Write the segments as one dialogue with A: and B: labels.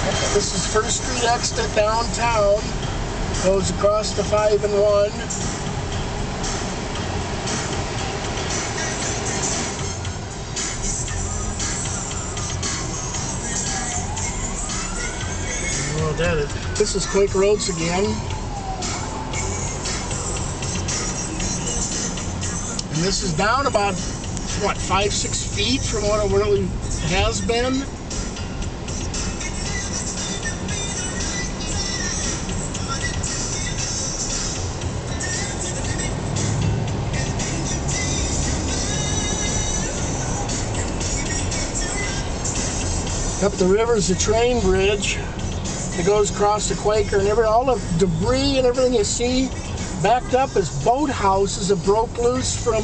A: This is First Street exit downtown. Goes across the 5 and 1. Oh, this is Quake Roads again. And this is down about, what, 5-6 feet from what it really has been. Up the river is a train bridge that goes across the Quaker, and all the debris and everything you see backed up is boat houses that broke loose from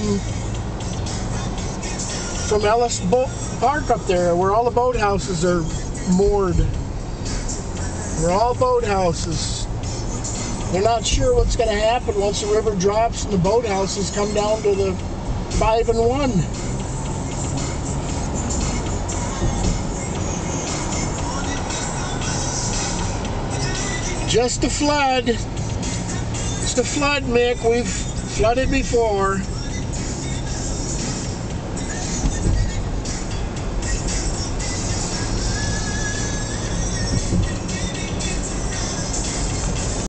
A: Ellis Park up there, where all the boat houses are moored. They're all boat houses. They're not sure what's going to happen once the river drops and the boat houses come down to the 5 and 1. Just a flood. Just a flood, Mick. We've flooded before.